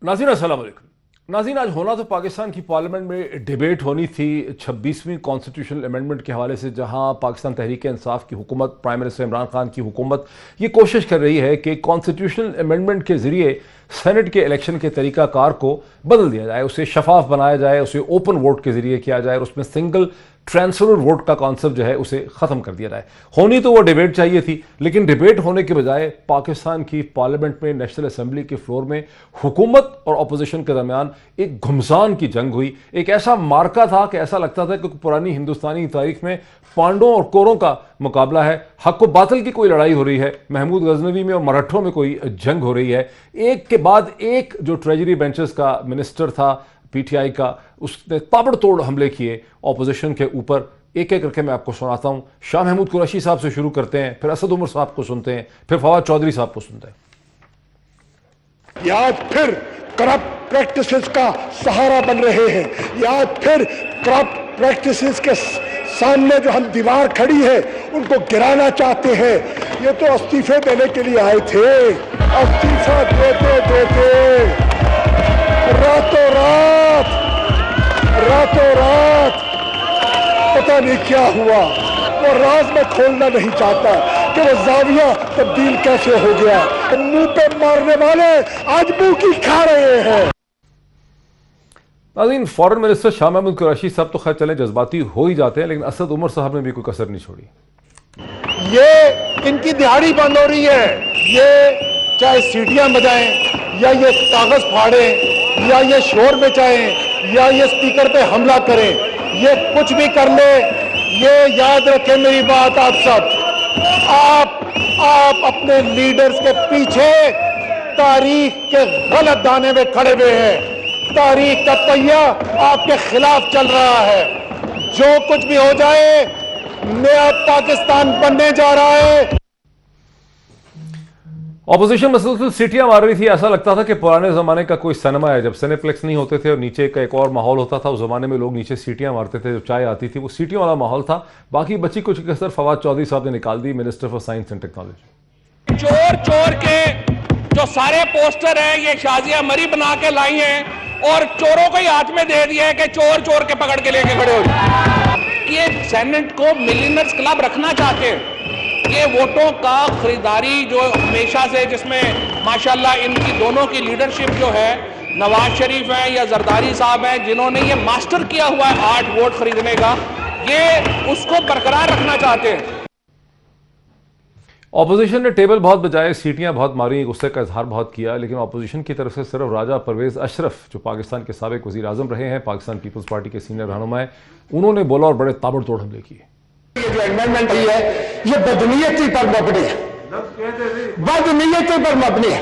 नाज़रीन अस्सलाम वालेकुम। नाज़रीन, आज होना तो पाकिस्तान की पार्लियामेंट में डिबेट होनी थी 26वीं कॉन्स्टिट्यूशनल अमेंडमेंट के हवाले से, जहां पाकिस्तान तहरीक इंसाफ की हुकूमत, प्राइम मिनिस्टर इमरान खान की हुकूमत ये कोशिश कर रही है कि कॉन्स्टिट्यूशनल अमेंडमेंट के ज़रिए सेनेट के इलेक्शन के तरीक़ाकार को बदल दिया जाए, उसे शफाफ बनाया जाए, उसे ओपन वोट के ज़रिए किया जाए और उसमें सिंगल ट्रांसफर वोट का कॉन्सेप्ट जो है उसे ख़त्म कर दिया जाए। होनी तो वो डिबेट चाहिए थी, लेकिन डिबेट होने के बजाय पाकिस्तान की पार्लियामेंट में नेशनल असम्बली के फ्लोर में हुकूमत और अपोजिशन के दरमियान एक घुमसान की जंग हुई। एक ऐसा मार्का था कि ऐसा लगता था कि पुरानी हिंदुस्तानी तारीख में पांडवों और कोरों का मुकाबला है, हक व बातिल की कोई लड़ाई हो रही है, महमूद गजनवी में और मराठों में कोई जंग हो रही है। एक के बाद एक जो ट्रेजरी बेंचेस का मिनिस्टर था पीटीआई का, उसने ताबड़तोड़ हमले किए ऑपोजिशन के ऊपर। एक एक करके मैं आपको सुनाता हूं। शाह महमूद कुरैशी साहब से शुरू करते हैं, फिर असद उमर साहब को सुनते हैं, फिर फवाद चौधरी साहब को सुनते हैं। या फिर करप्ट प्रैक्टिसेस का सहारा बन रहे हैं, या फिर करप्ट प्रैक्टिसेस के सामने जो हम दीवार खड़ी है उनको गिराना चाहते हैं। ये तो इस्तीफे देने के लिए आए थे, इस्तीफा देते देते रातों रात पता नहीं क्या हुआ। वो राज में खोलना नहीं चाहता कि वो जाविया तब्दील कैसे हो गया। मुंह पे मारने वाले आज मुंह की खा रहे हैं। नाज़रीन, फॉरेन मिनिस्टर शाह महमूद कुरैशी साहब तो खैर चले जज्बाती हो ही जाते हैं, लेकिन असद उमर साहब ने भी कोई कसर नहीं छोड़ी। ये इनकी दिहाड़ी बंद हो रही है। ये चाहे सीटियां बजाएं, या ये कागज फाड़ें, या ये शोर मचाएं, या ये स्पीकर पे हमला करें, ये कुछ भी कर ले, ये याद रखें मेरी बात आप सब। आप अपने लीडर्स के पीछे तारीख के गलत दाने में खड़े हुए हैं। तारीख का पहिया आपके खिलाफ चल रहा है। जो कुछ भी हो जाए, नया पाकिस्तान बनने जा रहा है। ऑपोजिशन मसलसल सीटियां मार रही थी। ऐसा लगता था कि पुराने ज़माने का कोई सिनेमा है, जब सिनेप्लेक्स नहीं होते थे और नीचे का एक और माहौल होता था। उस ज़माने में लोग नीचे सीटियां मारते थे, जब चाय आती थी वो सीटियों वाला माहौल था। बाकी बची कुछ कसर फवाद चौधरी साहब ने निकाल दी, minister for science and technology. चोर चोर के जो सारे पोस्टर हैं ये शाजिया मरी बना के लाई हैं और चोरों को ही हाथ में दे दिया है कि चोर चोर के पकड़ के लेके खड़े हो जाए। ये सेनेट को मिलियनर्स क्लब रखना चाहते हैं। ये वोटों का खरीदारी जो हमेशा से, जिसमें माशाल्लाह इनकी दोनों की लीडरशिप जो है, नवाज शरीफ हैं या जरदारी साहब हैं, जिन्होंने ये मास्टर किया हुआ है आर्ट वोट खरीदने का, ये उसको बरकरार रखना चाहते हैं। ऑपोजिशन ने टेबल बहुत बजाए, सीटियां बहुत मारी, गुस्से का इजहार बहुत किया, लेकिन ऑपोजिशन की तरफ से सिर्फ राजा परवेज अशरफ, जो पाकिस्तान के साबिक वज़ीर आज़म रहे हैं, पाकिस्तान पीपल्स पार्टी के सीनियर रहनुमा हैं, उन्होंने बोला और बड़े ताबड़तोड़ हमले किए। ये जो अमेंडमेंट है ये बदनीयती पर मबनी है, बदनीयती पर मबनी है।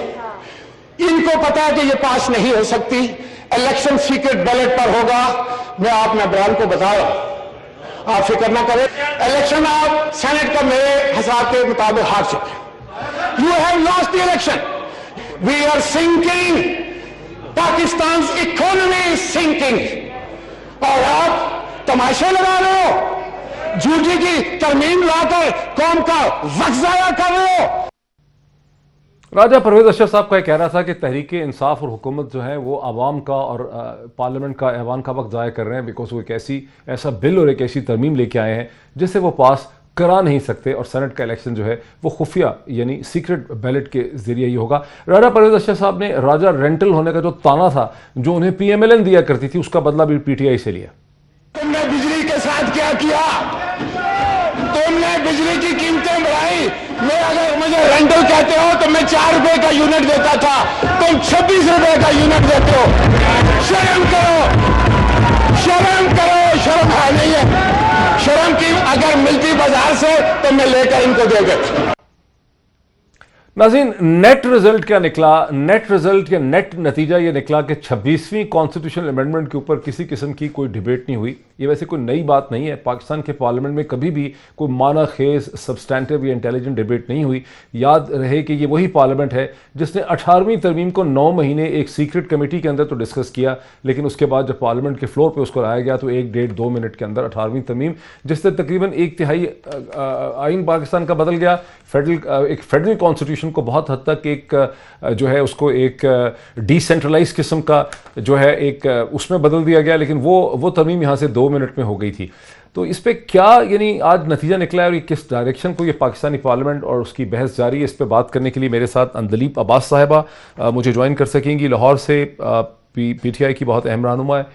इनको पता है कि ये पास नहीं हो सकती, इलेक्शन सीक्रेट बैलेट पर होगा। मैं आपने बयान को बता रहा हूं, आप फिक्र ना करें। इलेक्शन आप सेनेट का मेरे हिसाब के मुताबिक हार चुके। You have lost the election. We are sinking, Pakistan economy is sinking, और आप तमाशे लगा रहे हो, झूठी की तरमीम लाकर कौम का वक्त जाया कर रहे हो। राजा परवेज अशरफ साहब का यह कहना था कि तहरीक इंसाफ और हुकूमत जो है वो आवाम का और पार्लियामेंट का ऐवान का वक्त ज़ाया कर रहे हैं, बिकॉज वो एक ऐसा बिल और एक ऐसी तरमीम लेके आए हैं जिससे वो पास करा नहीं सकते, और सेनेट का इलेक्शन जो है वो खुफिया यानी सीक्रेट बैलेट के जरिए ही होगा। राजा परवेज अशरफ साहब ने राजा रेंटल होने का जो ताना था, जो उन्हें PMLN दिया करती थी, उसका बदला भी PTI से लिया। तुमने बिजली के साथ क्या किया? तुमने बिजली की कीमतें बढ़ाई। मैं अगर मुझे रेंटल कहते हो तो मैं 4 रुपए का यूनिट देता था, तुम 26 रुपए का यूनिट देते हो। शर्म करो, शर्म करो, शर्म है नहीं है। शर्म की अगर मिलती बाजार से तो मैं लेकर इनको दे देता। नाज़रीन, नेट रिजल्ट क्या निकला? नेट रिजल्ट या नेट नतीजा ये निकला कि 26वीं कॉन्स्टिट्यूशनल अमेंडमेंट के ऊपर किसी किस्म की कोई डिबेट नहीं हुई। ये वैसे कोई नई बात नहीं है। पाकिस्तान के पार्लियामेंट में कभी भी कोई माना खेज सब्सटैंटिव या इंटेलिजेंट डिबेट नहीं हुई। याद रहे कि ये वही पार्लियामेंट है जिसने 18वीं तरमीम को 9 महीने एक सीक्रेट कमेटी के अंदर तो डिस्कस किया, लेकिन उसके बाद जब पार्लियामेंट के फ्लोर पे उसको लाया गया तो 1-1.5-2 मिनट के अंदर 18वीं तरमीम, जिससे तकरीबन 1/3 आइन पाकिस्तान का बदल गया। एक फेडरल कॉन्स्टिट्यूशन को बहुत हद तक एक जो है उसको एक डिसेंट्रलाइज किस्म का जो है एक उसमें बदल दिया गया, लेकिन वो तरमीम यहाँ से 2 मिनट में हो गई थी। तो इस पे क्या यानी आज नतीजा निकला है और ये किस डायरेक्शन को ये पाकिस्तानी पार्लियामेंट और उसकी बहस जारी है, इस पे बात करने के लिए मेरे साथ अंदलीप अब्बास साहिबा मुझे ज्वाइन कर सकेंगी। लाहौर से PTI की बहुत अहम रहनुमा है,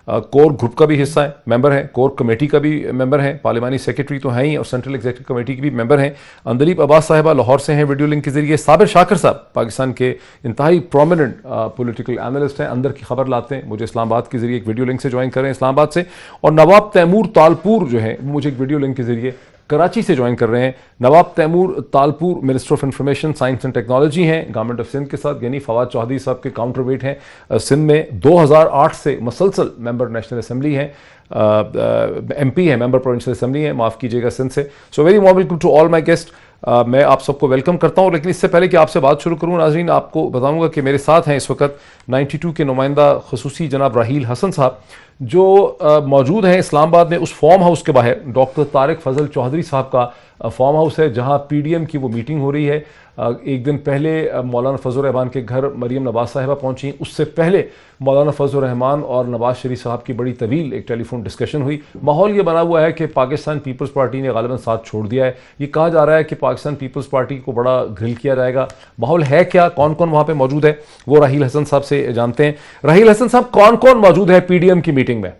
कोर ग्रुप का भी हिस्सा है, मेंबर हैं, कोर कमेटी का भी मेंबर हैं, पार्लियामानी सेक्रेटरी तो हैं ही और सेंट्रल एग्जीक्यूटिव कमेटी की भी मेंबर हैं। अंदलीप अब्बास साहिबा लाहौर से हैं वीडियो लिंक के जरिए। साबिर शाकिर साहब पाकिस्तान के इंतहाई प्रोमिनेंट पॉलिटिकल एनालिस्ट हैं, अंदर की खबर लाते हैं, मुझे इस्लामाबाद के जरिए एक वीडियो लिंक से ज्वाइन कर रहे हैं इस्लामाबाद से। और नवाब तैमूर तालपुर जो है मुझे एक वीडियो लिंक के जरिए कराची से ज्वाइन कर रहे हैं। Nawab Taimur Talpur minister of information science and technology हैं गवर्नमेंट ऑफ सिंध के साथ, यानी फवाद चौधरी साहब के काउंटर वेट हैं। सिंध में 2008 से मुसलसल मेंबर नेशनल असेंबली हैं, MP हैं, मेंबर प्रोविंशियल असेंबली हैं, माफ़ कीजिएगा सिंध से। So very warm welcome to all my guest. मैं आप सबको वेलकम करता हूं, लेकिन इससे पहले कि आपसे बात शुरू करूं नाजरीन, आपको बताऊंगा कि मेरे साथ हैं इस वक्त 92 के नुमाइंदा खसूसी जनाब राहील हसन साहब, जो मौजूद हैं इस्लामाबाद में उस फॉर्म हाउस के बाहर। डॉक्टर तारिक फजल चौधरी साहब का फॉर्म हाउस है जहां PDM की वो मीटिंग हो रही है। एक दिन पहले मौलाना फजल रहमान के घर मरियम नवाज साहिबा पहुंची, उससे पहले मौलाना फजल रहमान और नवाज शरीफ साहब की बड़ी तवील एक टेलीफोन डिस्कशन हुई। माहौल ये बना हुआ है कि पाकिस्तान पीपल्स पार्टी ने गालिबन साथ छोड़ दिया है। ये कहा जा रहा है कि पाकिस्तान पीपल्स पार्टी को बड़ा ग्रिल किया जाएगा। माहौल है क्या, कौन कौन वहां पे मौजूद है, वो राहील हसन साहब से जानते हैं। राहील हसन साहब, कौन कौन मौजूद है PDM की मीटिंग में?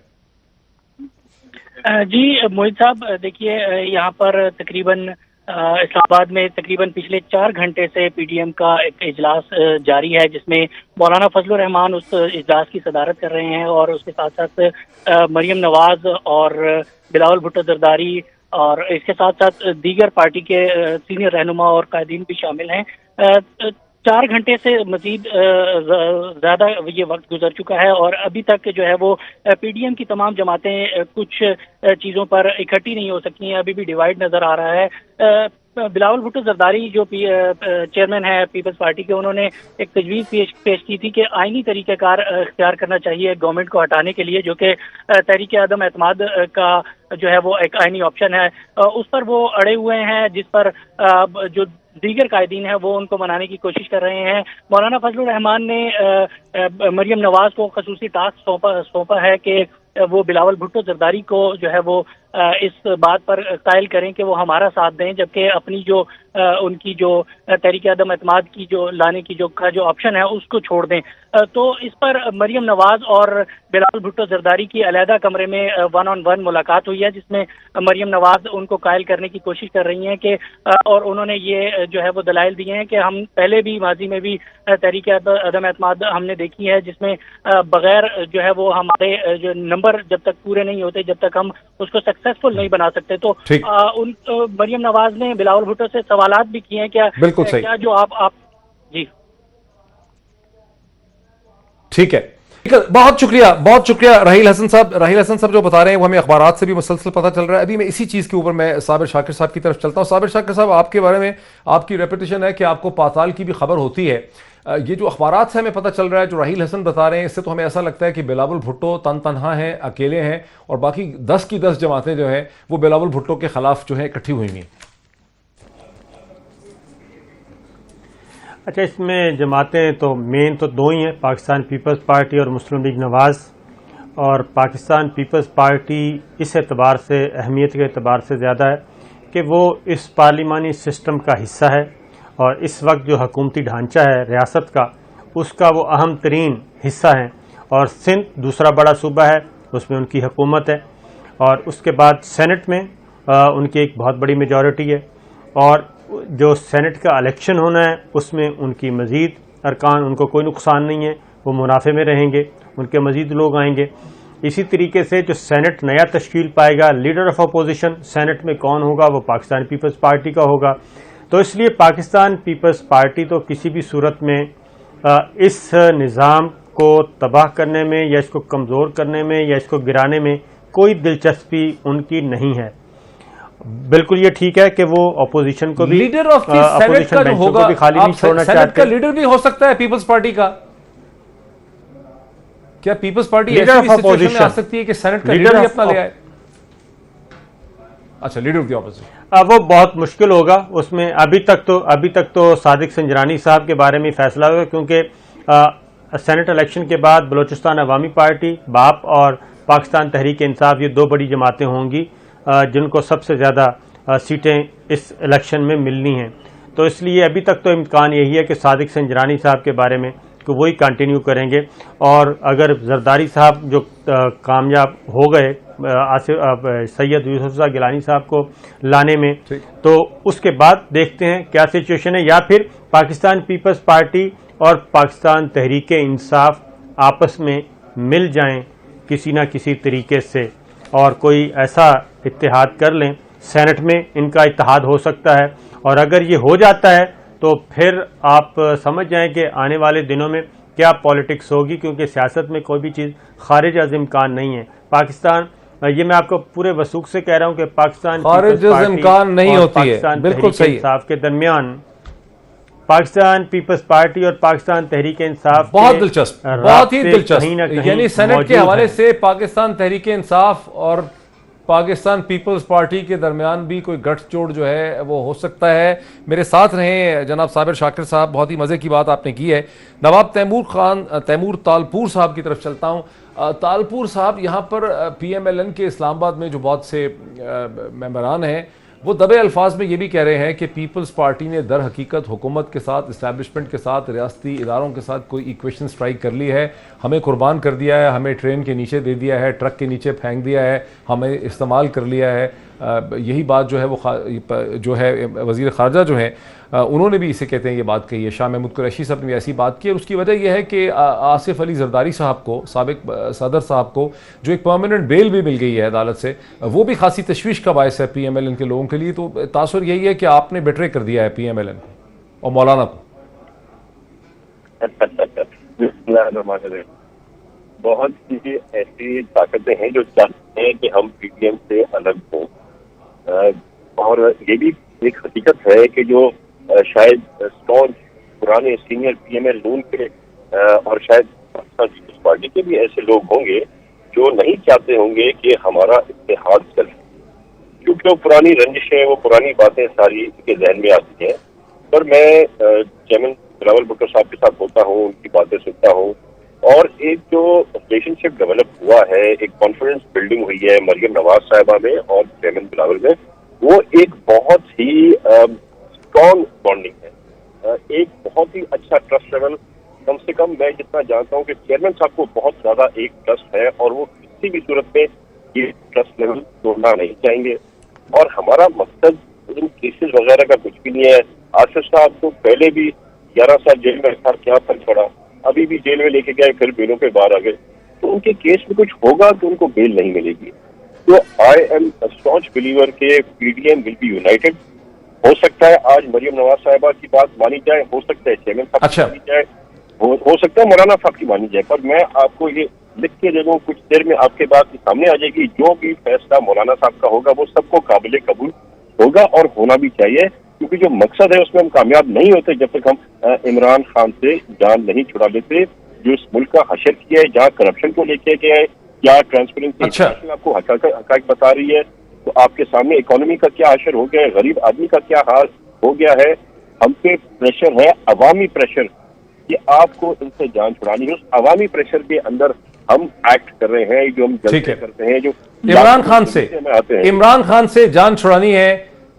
जी मोहित साहब, देखिए यहाँ पर तकरीबन इस्लामाबाद में तकरीबन पिछले 4 घंटे से PDM का एक इजलास जारी है, जिसमें मौलाना फजल रहमान उस इजलास की सदारत कर रहे हैं और उसके साथ साथ मरियम नवाज और बिलावल भुट्टो जरदारी और इसके साथ साथ दीगर पार्टी के सीनियर रहनुमा और कायदीन भी शामिल हैं। 4 घंटे से मजीद ज़्यादा ये वक्त गुजर चुका है और अभी तक जो है वो PDM की तमाम जमातें कुछ चीज़ों पर इकट्ठी नहीं हो सकी हैं, अभी भी डिवाइड नज़र आ रहा है। बिलावल भुट्टो जरदारी जो चेयरमैन है पीपल्स पार्टी के, उन्होंने एक तजवीज़ पेश की थी कि आईनी तरीक़ाकार इख्तियार करना चाहिए गवर्नमेंट को हटाने के लिए, जो कि तहरीक आदम एतमाद का जो है वो एक आईनी ऑप्शन है। उस पर वो अड़े हुए हैं, जिस पर जो दीगर कायदीन है वो उनको मनाने की कोशिश कर रहे हैं। मौलाना फजल रहमान ने मरियम नवाज को खसूसी टास्क सौंपा है कि वो बिलावल भुट्टो जरदारी को जो है वो इस बात पर कायल करें कि वो हमारा साथ दें, जबकि अपनी जो उनकी जो तहरीक आदम एतमाद की जो लाने की जो ऑप्शन है उसको छोड़ दें। तो इस पर मरियम नवाज और बिलावल भुट्टो जरदारी की अलहदा कमरे में 1-on-1 मुलाकात हुई है, जिसमें मरियम नवाज उनको कायल करने की कोशिश कर रही हैं कि और उन्होंने ये जो है वो दलाइल दिए हैं कि हम पहले भी माजी में भी तहरीक आदम एतमाद हमने देखी है, जिसमें बगैर जो है वो हमारे जो नंबर जब तक पूरे नहीं होते, जब तक हम उसको सक्सेसफुल नहीं बना सकते। तो मरियम नवाज ने बिलावल भुट्टो से सवालात भी किए हैं। बिल्कुल सही, क्या जो आप जी ठीक है, बहुत शुक्रिया राहील हसन साहब। राहील हसन साहब जो बता रहे हैं वो हमें अखबारात से भी मुसलसल पता चल रहा है। अभी मैं इसी चीज़ के ऊपर मैं साबिर शाकिर साहब की तरफ चलता हूँ। साबिर शाकिर साहब, आपके बारे में आपकी रेपुटेशन है कि आपको पाताल की भी खबर होती है। ये जो अखबारात से हमें पता चल रहा है, जो राहील हसन बता रहे हैं, इससे तो हमें ऐसा लगता है कि बिलावल भुट्टो तनहा हैं, अकेले हैं और बाकी 10 की 10 जमातें जो हैं वो बिलावल भुट्टो के खिलाफ जो है इकट्ठी हुई हैं। अच्छा, इसमें जमातें तो मेन तो 2 ही हैं, पाकिस्तान पीपल्स पार्टी और मुस्लिम लीग नवाज़। और पाकिस्तान पीपल्स पार्टी इस एतबार से, अहमियत के एतबार से ज़्यादा है कि वो इस पार्लिमानी सिस्टम का हिस्सा है और इस वक्त जो हुकूमती ढांचा है रियासत का, उसका वो अहम तरीन हिस्सा है। और सिंध दूसरा बड़ा सूबा है, उसमें उनकी हुकूमत है और उसके बाद सेनेट में उनकी एक बहुत बड़ी मेजॉरिटी है और जो सेनेट का इलेक्शन होना है उसमें उनकी मज़ीद अरकान, उनको कोई नुकसान नहीं है, वो मुनाफे में रहेंगे, उनके मज़ीद लोग आएंगे। इसी तरीके से जो सेनेट नया तश्कील पाएगा, लीडर ऑफ अपोजिशन सेनेट में कौन होगा, वो पाकिस्तान पीपल्स पार्टी का होगा। तो इसलिए पाकिस्तान पीपल्स पार्टी तो किसी भी सूरत में इस निज़ाम को तबाह करने में या इसको कमज़ोर करने में या इसको गिराने में कोई दिलचस्पी उनकी नहीं है। बिल्कुल ये ठीक है कि वो अपोजिशन को भी, लीडर ऑफ द सेनेट का जो होगा, भी खाली नहीं छोड़ना सेनेट चाहते। का लीडर भी हो सकता है पीपल्स पार्टी का। क्या पीपल्स पार्टी लीडर ऐसी ऑफ सिचुएशन में आ अपोजिशन सकती है कि सेनेट का लीडर ही अपना ले आए? अच्छा, लीडर ऑफ द ऑपोजिशन वो बहुत मुश्किल होगा उसमें। अभी तक तो सादिक संजरानी साहब के बारे में फैसला होगा, क्योंकि सेनेट इलेक्शन के बाद बलूचिस्तान अवामी पार्टी, बाप और पाकिस्तान तहरीक इंसाफ, ये दो बड़ी जमातें होंगी जिनको सबसे ज़्यादा सीटें इस इलेक्शन में मिलनी हैं। तो इसलिए अभी तक तो इम्कान यही है कि सादिक संजरानी साहब के बारे में कि वही कंटिन्यू करेंगे, और अगर जरदारी साहब जो कामयाब हो गए सैयद यूसुफ गिलानी साहब को लाने में, तो उसके बाद देखते हैं क्या सिचुएशन है। या फिर पाकिस्तान पीपल्स पार्टी और पाकिस्तान तहरीक इंसाफ आपस में मिल जाएं किसी ना किसी तरीके से और कोई ऐसा इत्तेहाद कर लें, सेनेट में इनका इत्तेहाद हो सकता है। और अगर ये हो जाता है तो फिर आप समझ जाएं कि आने वाले दिनों में क्या पॉलिटिक्स होगी, क्योंकि सियासत में कोई भी चीज़ खारिज अज़ इम्कान नहीं है। पाकिस्तान, ये मैं आपको पूरे वसूख से कह रहा हूं कि पाकिस्तान खारिज अज़ इम्कान नहीं होती है, बिल्कुल सही। इंसाफ के दरमियान पाकिस्तान पीपल्स पार्टी और पाकिस्तान तहरीक इंसाफ बहुत दिलचस्प, बहुत ही दिलचस्प। यानी सेनेट के हवाले है। से पाकिस्तान तहरीक इंसाफ और पाकिस्तान पीपल्स पार्टी के दरमियान भी कोई गठजोड़ जो है वो हो सकता है। मेरे साथ रहे जनाब साबिर शाकिर साहब, बहुत ही मज़े की बात आपने की है। नवाब तैमूर तालपुर साहब की तरफ चलता हूँ। तालपुर साहब, यहाँ पर PMLN के इस्लामाबाद में जो बहुत से मेंबरान हैं, वो दबे अल्फाज में ये भी कह रहे हैं कि पीपल्स पार्टी ने दर हकीकत हुकूमत के साथ, इस्टेब्लिशमेंट के साथ, रियासती इदारों के साथ कोई इक्वेशन स्ट्राइक कर ली है, हमें कुर्बान कर दिया है, हमें ट्रेन के नीचे दे दिया है, ट्रक के नीचे फेंक दिया है, हमें इस्तेमाल कर लिया है। यही बात जो है वो जो है वज़ीर ख़ारजा जो है उन्होंने भी इसे कहते हैं ये बात कही है। शाह महमूद कुरैशी साहब ने भी ऐसी बात की है। और उसकी वजह यह है कि आसिफ अली जरदारी साहब को, साबिक सदर साहब को, जो एक परमानेंट बेल भी मिल गई है अदालत से, वो भी खासी तशवीश का बायस है PMLN के लोगों के लिए। तो तासुर यही है कि आपने बेट्रे कर दिया है PMLN को और मौलाना को। बहुत सी ऐसी ताकतें हैं जो चाहते हैं कि हम PTM से अलग हों, और ये भी एक हकीकत है कि जो शायद स्टॉन्च पुराने सीनियर PML नून के और शायद पाकिस्तान पीपल्स पार्टी के भी ऐसे लोग होंगे जो नहीं चाहते होंगे कि हमारा इत्तेहाद चले, क्योंकि वो पुरानी रंजिशें, वो पुरानी बातें सारी इनके जहन में आती हैं। पर मैं चेयरमैन बिलावल भुट्टो साहब के साथ होता हूँ, उनकी बातें सुनता हूँ, और एक जो रिलेशनशिप डेवलप हुआ है, एक कॉन्फिडेंस बिल्डिंग हुई है मरियम नवाज साहिबा में और चेयरमैन बिलावल में, वो एक बहुत ही स्ट्रॉन्ग बॉन्डिंग है, एक बहुत ही अच्छा ट्रस्ट लेवल। कम से कम मैं जितना जानता हूँ कि चेयरमैन साहब को बहुत ज्यादा एक ट्रस्ट है, और वो किसी भी सूरत में ये ट्रस्ट लेवल तोड़ना नहीं चाहेंगे। और हमारा मकसद इन केसेस वगैरह का कुछ भी नहीं है। आसिफ साहब को पहले भी 11 साल जेल में रखा, क्या फर्क पड़ा, अभी भी जेल में लेके गए, फिर बेलों पे बाहर आ गए। तो उनके केस में कुछ होगा तो उनको बेल नहीं मिलेगी। तो आई एम स्टॉन्च बिलीवर के PDM विल बी यूनाइटेड। हो सकता है आज मरियम नवाज साहिबा की बात मानी जाए, हो सकता है चेयरमैन साहब की मानी जाए, हो सकता है मौलाना साहब की मानी जाए। पर मैं आपको ये लिख के दे दूं, कुछ देर में आपके बात सामने आ जाएगी। जो भी फैसला मौलाना साहब का होगा वो सबको काबिल कबूल होगा और होना भी चाहिए, क्योंकि जो मकसद है उसमें हम कामयाब नहीं होते जब तक हम इमरान खान से जान नहीं छुड़ा लेते। जो इस मुल्क का हशर किया है, जहाँ करप्शन को लेके गया है, क्या ट्रांसपेरेंसी आपको हकायक बता रही है, तो आपके सामने इकोनॉमी का क्या असर हो गया है, गरीब आदमी का क्या हाल हो गया है। हम पे प्रेशर है, अवामी प्रेशर, कि आपको इनसे जान छुड़ानी है। उस अवामी प्रेशर के अंदर हम एक्ट कर रहे हैं, जो हम जल्दी करते हैं, जो इमरान खान से जान छुड़ानी है,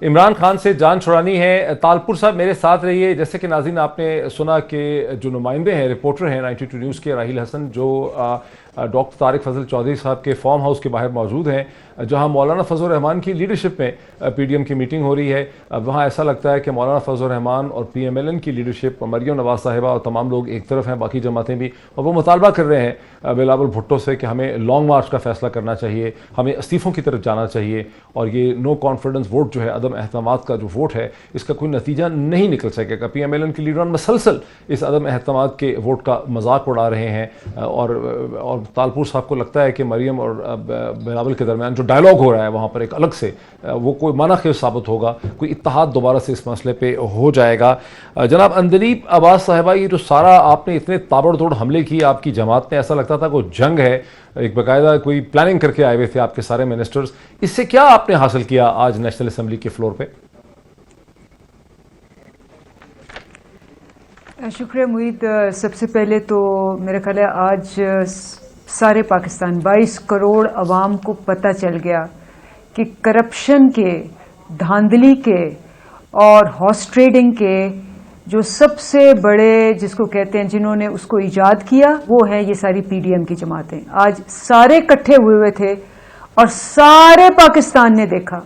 इमरान खान से जान छुड़ानी है। तालपुर साहब मेरे साथ रहिए। जैसे कि नाज़रीन आपने सुना कि जो नुमाइंदे हैं, रिपोर्टर हैं 92 न्यूज़ के, राहिल हसन, जो डॉक्टर तारिक फजल चौधरी साहब के फार्म हाउस के बाहर मौजूद हैं, जहां मौलाना फजल रहमान की लीडरशिप में PDM की मीटिंग हो रही है। वहां ऐसा लगता है कि मौलाना फजल रहमान और PMLN की लीडरशिप, मरियम नवाज साहिबा और तमाम लोग एक तरफ हैं, बाकी जमातें भी, और वो मुतालबा कर रहे हैं बिलावल भुट्टो से कि हमें लॉन्ग मार्च का फैसला करना चाहिए, हमें इस्तीफ़ों की तरफ जाना चाहिए, और ये नो कॉन्फिडेंस वोट जो है, अदम एहतमाद का जो वोट है, इसका कोई नतीजा नहीं निकल सकेगा। PMLN के लीडरान मसलसल इस अदम एहतमाद के वोट का मजाक उड़ा रहे हैं और तालपुर साहब को लगता है कि मरियम और बिलावल के दरमियान जो डायलॉग हो रहा है वहाँ पर एक अलग से वो कोई मानाखेज साबित होगा, कोई इत्तेहाद दोबारा से इस मसले पे हो जाएगा? जनाब अंदलीब अब्बास साहिबा, ये जो सारा आपने इतने ताबड़तोड़ हमले किए आपकी जमात ने, ऐसा लगता था कोई जंग है, एक बाकायदा कोई प्लानिंग करके आए हुए थे आपके सारे मिनिस्टर्स, इससे क्या आपने हासिल किया आज नेशनल असेंबली के फ्लोर पे? शुक्रिया मुईद। सबसे पहले तो मेरा ख्याल है आज सारे पाकिस्तान 22 करोड़ अवाम को पता चल गया कि करप्शन के, धांधली के और हॉर्स ट्रेडिंग के जो सबसे बड़े जिसको कहते हैं जिन्होंने उसको ईजाद किया वो है ये सारी पीडीएम की जमातें। आज सारे इकट्ठे हुए थे और सारे पाकिस्तान ने देखा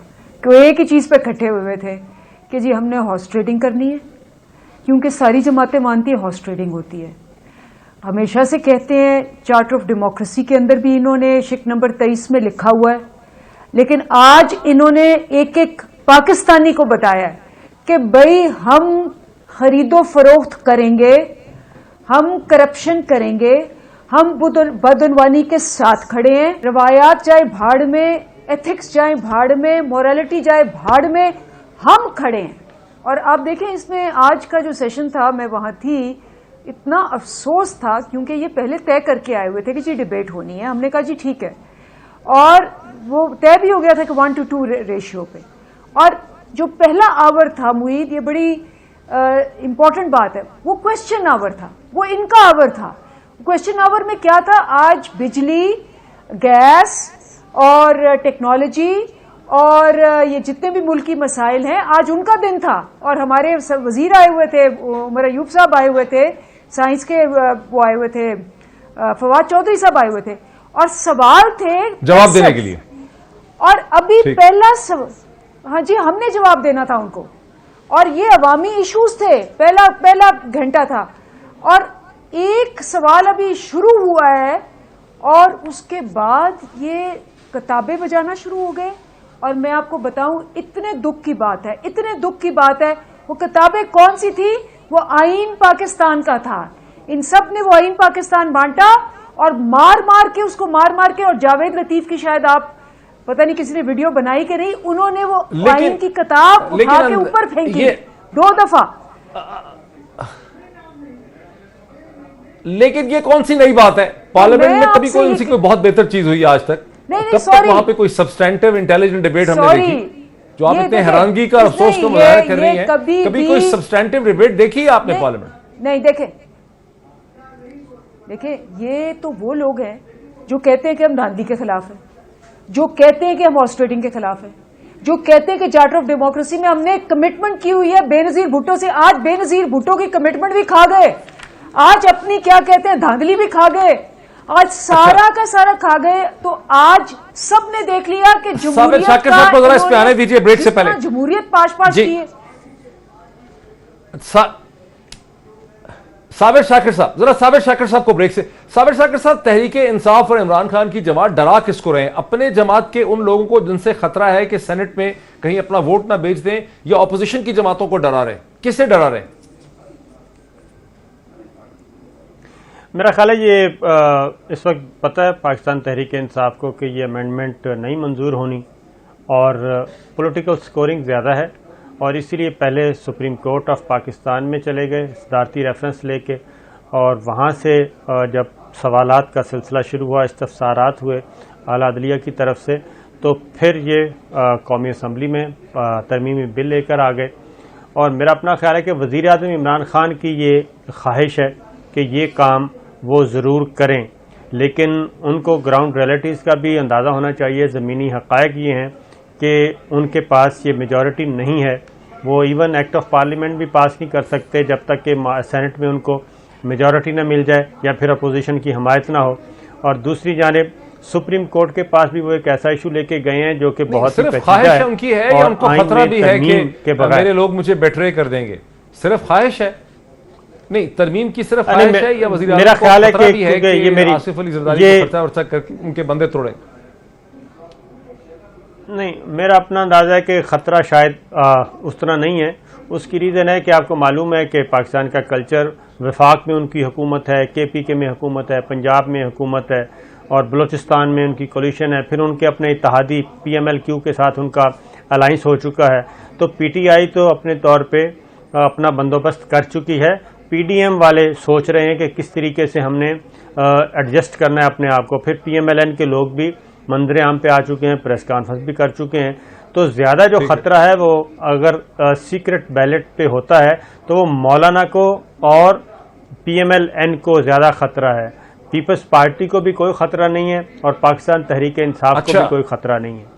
कि वो एक ही चीज़ पे इकट्ठे हुए थे कि जी हमने हॉर्स ट्रेडिंग करनी है, क्योंकि सारी जमातें मानती है हॉर्स ट्रेडिंग होती है। हमेशा से कहते हैं चार्टर ऑफ डेमोक्रेसी के अंदर भी इन्होंने शिक नंबर 23 में लिखा हुआ है, लेकिन आज इन्होंने एक एक पाकिस्तानी को बताया है कि भाई हम खरीदो फरोख्त करेंगे, हम करप्शन करेंगे, हम बदउनवानी के साथ खड़े हैं। रवायात जाए भाड़ में, एथिक्स जाए भाड़ में, मोरालिटी जाए भाड़ में, हम खड़े हैं। और आप देखें इसमें आज का जो सेशन था, मैं वहां थी, इतना अफसोस था क्योंकि ये पहले तय करके आए हुए थे कि जी डिबेट होनी है। हमने कहा जी ठीक है, और वो तय भी हो गया था कि 1:2 रेशियो पे। और जो पहला आवर था मुईद, ये बड़ी इंपॉर्टेंट बात है, वो क्वेश्चन आवर था, वो इनका आवर था। क्वेश्चन आवर में क्या था? आज बिजली, गैस और टेक्नोलॉजी और ये जितने भी मुल्की मसाइल हैं, आज उनका दिन था। और हमारे वजीर आए हुए थे, उमर अयूब साहब आए हुए थे, साइंस के वो आए हुए थे, फवाद चौधरी साहब आए हुए थे, और सवाल थे जवाब देने के लिए। और अभी पहला हाँ जी, हमने जवाब देना था उनको, और ये अवामी इश्यूज थे, पहला घंटा था। और एक सवाल अभी शुरू हुआ है और उसके बाद ये किताबें बजाना शुरू हो गए। और मैं आपको बताऊं, इतने दुख की बात है, इतने दुख की बात है। वो किताबें कौन सी थी? वो आईन पाकिस्तान का था। इन सब ने वो आईन पाकिस्तान बांटा और मार मार के और जावेद लतीफ की शायद आप पता नहीं किसी ने वीडियो बनाई कि नहीं, उन्होंने वो आईन की किताब उठा के ऊपर फेंकी 2 दफा। लेकिन ये कौन सी नई बात है? पार्लियामेंट में कभी कोई उनसी कोई बहुत बेहतर चीज हुई आज तक? नहीं, सॉरी, वहां पे कोई सब्सटेंटिव इंटेलिजेंट डिबेट हमने देखी जो आप इतने हैरानगी का अफसोस को मुजाहिरा कर रही हैं? कभी कोई सब्सटेंटिव डिबेट देखी है आपने पार्लियामेंट? नहीं। देखे ये तो वो लोग हैं जो कहते हैं कि हम धांधली के खिलाफ हैं, जो कहते हैं कि हम हॉर्स ट्रेडिंग के खिलाफ हैं, जो कहते हैं कि चार्टर ऑफ डेमोक्रेसी में हमने कमिटमेंट की हुई है बेनजीर भुट्टो से। आज बेनजीर भुट्टो की कमिटमेंट भी खा गए, आज अपनी क्या कहते हैं धांधली भी खा गए, आज सारा का सारा खा गए। तो आज सबने देख लिया कि जमहूरियत शाकिर साहब को जरा इस पे आने दीजिए ब्रेक से पहले। जमहूरियत पाश की है। साबिर शाकिर साहब, जरा साबिर शाकिर साहब को ब्रेक से। साबिर शाकिर साहब, तहरीक इंसाफ और इमरान खान की जमात डरा किसको रहे हैं? अपने जमात के उन लोगों को जिनसे खतरा है कि सेनेट में कहीं अपना वोट ना बेच दें, या अपोजिशन की जमातों को डरा रहे? किससे डरा रहे? मेरा ख्याल है ये इस वक्त पता है पाकिस्तान तहरीक इंसाफ को कि ये अमेंडमेंट नहीं मंजूर होनी और पॉलिटिकल स्कोरिंग ज़्यादा है, और इसीलिए पहले सुप्रीम कोर्ट ऑफ पाकिस्तान में चले गए सदारती रेफरेंस लेके, और वहाँ से जब सवालात का सिलसिला शुरू हुआ, इस्तफसारात हुए आला अदलिया की तरफ से, तो फिर ये कौमी असम्बली में तरमीमी बिल लेकर आ गए। और मेरा अपना ख्याल है कि वज़ीर आज़म इमरान खान की ये ख्वाहिश है कि ये काम वो ज़रूर करें, लेकिन उनको ग्राउंड रियलिटीज़ का भी अंदाज़ा होना चाहिए। ज़मीनी हक़ाइक़ ये हैं कि उनके पास ये मेजॉरिटी नहीं है, वो इवन एक्ट ऑफ पार्लियामेंट भी पास नहीं कर सकते जब तक कि सेनेट में उनको मेजॉरिटी ना मिल जाए या फिर अपोजिशन की हमायत ना हो। और दूसरी जानिब सुप्रीम कोर्ट के पास भी वो एक ऐसा इशू लेके गए हैं जो कि बहुत ही ख्वाहिश है उनकी है, या उनको खतरा भी है कि मेरे लोग मुझे बेटरे कर देंगे? सिर्फ ख्वाहिश है? नहीं, तरमीम की सिर्फ ख्वाहिश है या वज़ीर आज़म मेरा ख्याल है कि ये मेरी आसिफ अली ज़रदारी को खर्चा वर्चा करके उनके बंदे तोड़े? नहीं, मेरा अपना अंदाजा है कि ख़तरा शायद उस तरह नहीं है। उसकी रीज़न है कि आपको मालूम है कि पाकिस्तान का कल्चर, वफाक में उनकी हुकूमत है, KPK में हुकूमत है, पंजाब में हुकूमत है और बलूचिस्तान में उनकी कोलिशन है, फिर उनके अपने इत्तेहादी PMLQ के साथ उनका अलाइंस हो चुका है। तो PTI तो अपने तौर पे अपना बंदोबस्त कर चुकी है। PDM वाले सोच रहे हैं कि किस तरीके से हमने एडजस्ट करना है अपने आप को। फिर PMLN के लोग भी मंदिर आम पे आ चुके हैं, प्रेस कॉन्फ्रेंस भी कर चुके हैं। तो ज़्यादा जो ख़तरा है वो अगर सीक्रेट बैलेट पे होता है तो वो मौलाना को और PMLN को ज़्यादा ख़तरा है। पीपल्स पार्टी को भी कोई ख़तरा नहीं है और पाकिस्तान तहरीक इंसाफ को भी कोई ख़तरा नहीं है।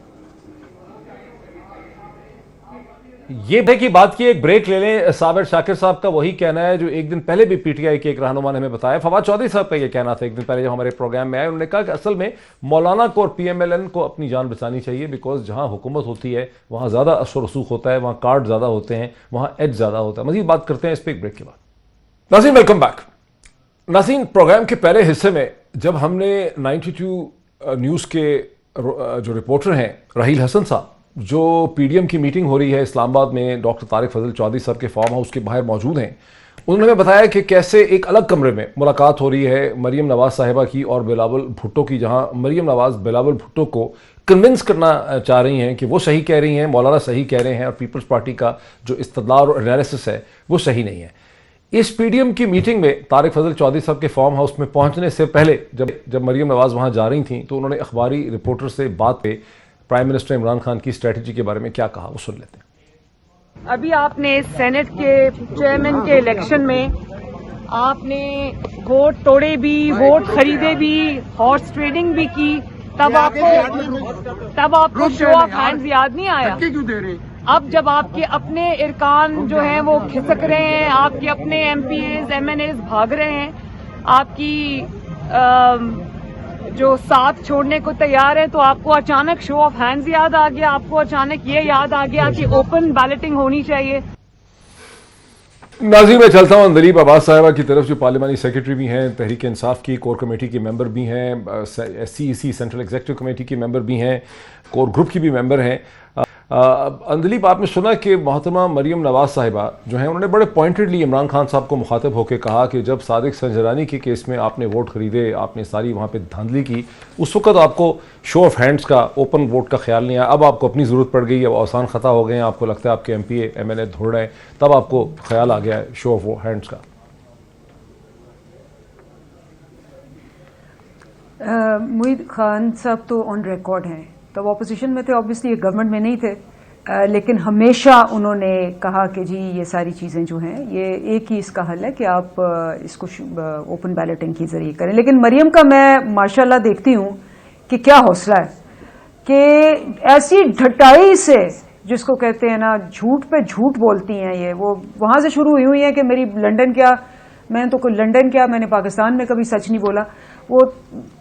ये है कि बात की एक ब्रेक ले लें। साबिर शाकिर साहब का वही कहना है जो एक दिन पहले भी PTI के एक रहनुमा ने हमें बताया। फवाद चौधरी साहब का ये कहना था एक दिन पहले जब हमारे प्रोग्राम में आए। उन्होंने कहा कि असल में मौलाना को और PMLN को अपनी जान बचानी चाहिए, बिकॉज जहां हुकूमत होती है वहां ज्यादा असर रसूख होता है, वहां कार्ड ज्यादा होते हैं, वहां एज ज्यादा होता है। मजीद बात करते हैं इस पर एक ब्रेक के बाद। नाज़रीन, वेलकम बैक। नाज़रीन, प्रोग्राम के पहले हिस्से में जब हमने 92 न्यूज़ के जो रिपोर्टर हैं राहील हसन साहब, जो PDM की मीटिंग हो रही है इस्लामाबाद में, डॉक्टर तारिक फजल चौधरी साहब के फार्म हाउस के बाहर मौजूद हैं, उन्होंने बताया कि कैसे एक अलग कमरे में मुलाकात हो रही है मरियम नवाज साहिबा की और बिलावल भुट्टो की, जहां मरियम नवाज बिलावल भुट्टो को कन्विंस करना चाह रही हैं कि वो सही कह रही हैं, मौलाना सही कह रहे हैं और पीपल्स पार्टी का जो इस्तदलाल और एनालिसिस है वो सही नहीं है। इस PDM की मीटिंग में तारिक फजल चौधरी साहब के फार्म हाउस में पहुंचने से पहले जब मरियम नवाज वहां जा रही थी तो उन्होंने अखबारी रिपोर्टर से बात पे प्राइम मिनिस्टर इमरान खान की स्ट्रेटजी के बारे में क्या कहा, वो सुन लेते हैं। अभी आपने सेनेट के चेयरमैन के इलेक्शन में आपने वोट तोड़े भी, वोट खरीदे भी, हॉर्स ट्रेडिंग भी की, तब आपको शो ऑफ हैंड्स याद नहीं आया। अब जब आपके अपने इरकान जो हैं वो खिसक रहे हैं, आपके अपने MPAs MNAs भाग रहे हैं, आपकी जो साथ छोड़ने को तैयार है, तो आपको अचानक शो ऑफ हैंड्स याद आ गया, आपको अचानक ये याद आ गया कि ओपन बैलेटिंग होनी चाहिए। नाज़रीन, मैं चलता हूं अंदलीब अब्बास साहिबा की तरफ, जो पार्लिमानी सेक्रेटरी भी हैं, तहरीक इंसाफ की कोर कमेटी के मेंबर भी हैं, SCEC सेंट्रल एग्जीक्यूटिव कमेटी के मेंबर भी हैं, कोर ग्रुप की भी मेंबर हैं। अंदलीब, आपने सुना कि मोहतरमा मरियम नवाज साहिबा जो हैं उन्होंने बड़े पॉइंटेडली इमरान खान साहब को मुखातिब होकर कहा कि जब सादिक संजरानी के केस में आपने वोट खरीदे, आपने सारी वहाँ पे धांधली की, उस वक्त आपको शो ऑफ हैंड्स का, ओपन वोट का ख्याल नहीं आया। अब आपको अपनी ज़रूरत पड़ गई, अब आसान ख़ता हो गए हैं, आपको लगता है आपके MPA MNA धोड़ रहे हैं, तब आपको ख्याल आ गया है शो ऑफ हैंड्स का। मुईद खान साहब तो ऑन रिकॉर्ड हैं, तब ऑपोजिशन में थे, ऑब्वियसली गवर्नमेंट में नहीं थे, लेकिन हमेशा उन्होंने कहा कि जी ये सारी चीज़ें जो हैं ये एक ही इसका हल है कि आप इसको ओपन बैलेटिंग के जरिए करें। लेकिन मरियम का मैं माशाल्लाह देखती हूँ कि क्या हौसला है कि ऐसी ढटाई से, जिसको कहते हैं ना झूठ पे झूठ बोलती हैं ये, वो वहाँ से शुरू हुई हैं कि मेरी लंदन क्या, मैंने तो कोई लंदन क्या, मैंने पाकिस्तान में कभी सच नहीं बोला, वो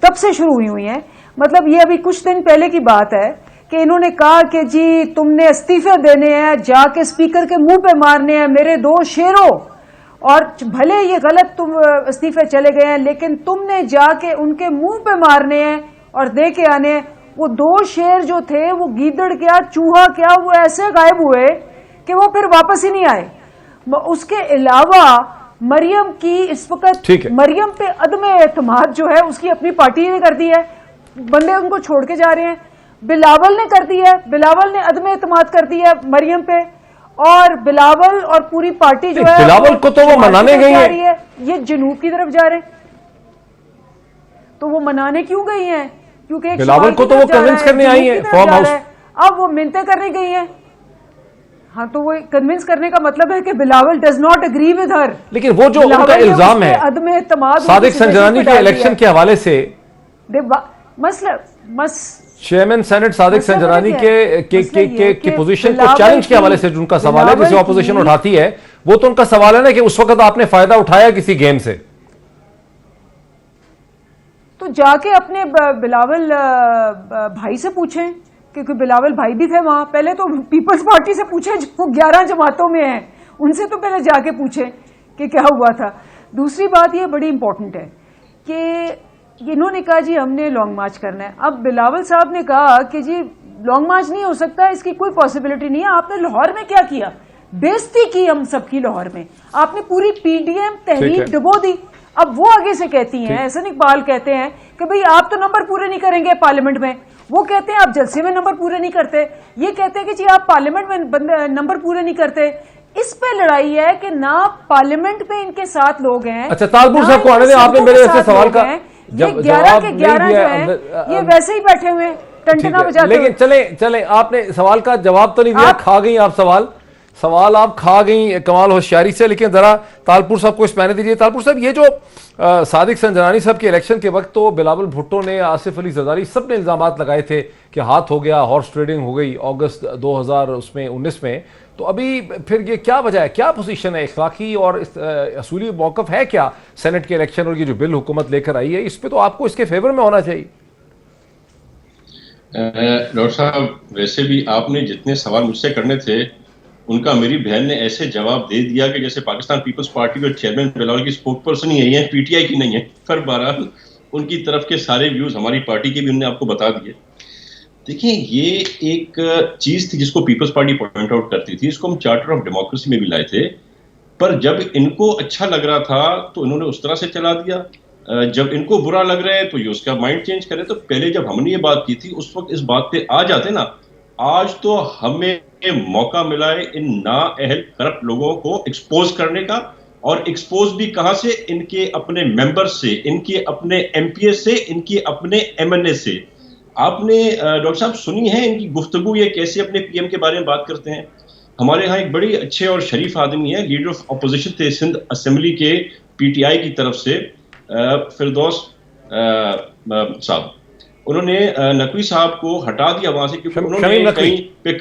तब से शुरू हुई हैं। मतलब ये अभी कुछ दिन पहले की बात है कि इन्होंने कहा कि जी तुमने इस्तीफे देने हैं, जाके स्पीकर के मुंह पे मारने हैं, मेरे 2 शेरों, और भले ये गलत तुम इस्तीफे चले गए हैं लेकिन तुमने जाके उनके मुंह पे मारने हैं और दे के आने हैं। वो 2 शेर जो थे, वो गीदड़ क्या चूहा क्या, वो ऐसे गायब हुए कि वो फिर वापस ही नहीं आए। उसके अलावा मरियम की इस वक्त, मरियम पे अदम एतमाद जो है उसकी अपनी पार्टी ने कर दी है, बंदे उनको छोड़ के जा रहे हैं। बिलावल ने कर दी है, बिलावल ने अदम एतमाद कर दी है मरियम पे, और बिलावल और पूरी पार्टी जो है बिलावल को तो वो मनाने गई है, ये जनूब की तरफ जा रहे हैं। तो वो मनाने क्यों गई हैं? क्योंकि बिलावल को तो वो कन्विंस करने आई है फार्म हाउस, अब वो मिन्नतें करने गई हैं। हाँ, तो वो कन्विंस करने का मतलब है कि Bilawal does not agree with her. लेकिन वो जो उनका इल्जाम है सादिक संजरानी के इलेक्शन के हवाले से, चेयरमैन सेनेट सादिक संजरानी के पोजीशन को चैलेंज के हवाले से जो उनका सवाल है, जिसे ऑपोजिशन उठाती है, वो तो उनका सवाल है ना कि उस वक्त आपने फायदा उठाया किसी गेम से। तो जाके अपने बिलावल भाई से पूछें, क्योंकि बिलावल भाई भी थे वहां। पहले तो पीपल्स पार्टी से पूछे, जो 11 जमातों में है, उनसे तो पहले जाके पूछे कि क्या हुआ था। दूसरी बात ये बड़ी इंपॉर्टेंट है कि इन्होंने कहा जी हमने लॉन्ग मार्च करना है। अब बिलावल साहब ने कहा कि जी लॉन्ग मार्च नहीं हो सकता, इसकी कोई पॉसिबिलिटी नहीं है। आपने लाहौर में क्या किया? बेइज्जती की हम सबकी लाहौर में। आपने पूरी पीडीएम तहरीक डुबो दी। अब वो आगे से कहती हैं, एहसन इकबाल कहते हैं कि भाई आप तो नंबर पूरे नहीं करेंगे पार्लियामेंट में, वो कहते हैं आप जलसे में नंबर पूरे नहीं करते, ये कहते हैं कि जी आप पार्लियामेंट में नंबर पूरे नहीं करते। इस पे लड़ाई है कि ना पार्लियामेंट में इनके साथ लोग हैं। अच्छा, तालपुर साहब को आने दें, आपने मेरे ऐसे सवाल का ये 11 के 11 जो है ये वैसे ही बैठे हुए टंटना बजाते। लेकिन चले आपने सवाल का जवाब तो नहीं दिया, खा गई आप सवाल आप खा गई कमाल होशियारी से। लेकिन जरा तालपुर साहब को इस मैंने दीजिए। तालपुर साहब, ये जो सादिक संजनानी साहब के इलेक्शन के वक्त तो बिलावल भुट्टो ने, आसिफ अली जरदारी, सब ने इल्जाम लगाए थे कि हाथ हो गया, हॉर्स ट्रेडिंग हो गई अगस्त 2019 में। तो अभी फिर ये क्या वजह है, क्या पोजीशन है इखलाकी और असूली मौकफ है क्या सेनेट के इलेक्शन और ये जो बिल हुकूमत लेकर आई है, इस पे तो आपको इसके फेवर में होना चाहिए। डॉक्टर साहब, वैसे भी आपने जितने सवाल मुझसे करने थे उनका मेरी बहन ने ऐसे जवाब दे दिया कि जैसे पाकिस्तान पीपल्स पार्टी के चेयरमैन बिलावल की स्पोक पर्सन ही है, पीटीआई की नहीं है। पर बहरहाल उनकी तरफ के सारे व्यूज हमारी पार्टी के भी उन्होंने आपको बता दिए। देखिए, ये एक चीज थी जिसको पीपल्स पार्टी पॉइंट आउट करती थी, इसको हम चार्टर ऑफ डेमोक्रेसी में भी लाए थे। पर जब इनको अच्छा लग रहा था तो इन्होंने उस तरह से चला दिया, जब इनको बुरा लग रहा है तो ये उसका माइंड चेंज करे। तो पहले जब हमने ये बात की थी उस वक्त इस बात पे आ जाते ना। आज तो हमें मौका मिला है इन नाअहल करप्ट लोगों को एक्सपोज करने का, और एक्सपोज भी कहां से? इनके अपने मेंबर से, इनके अपने एमपीएस से, इनके अपने एमएनए से। आपने डॉक्टर साहब सुनी है इनकी गुफ्तगू, ये कैसे अपने पीएम के बारे में बात करते हैं। हमारे यहाँ एक बड़ी अच्छे और शरीफ आदमी है, लीडर ऑफ अपोजिशन थे सिंध असेंबली के पीटीआई की तरफ से, फिरदौस साहब। उन्होंने नकवी साहब को हटा दिया वहां से क्योंकि उन्होंने कहीं पे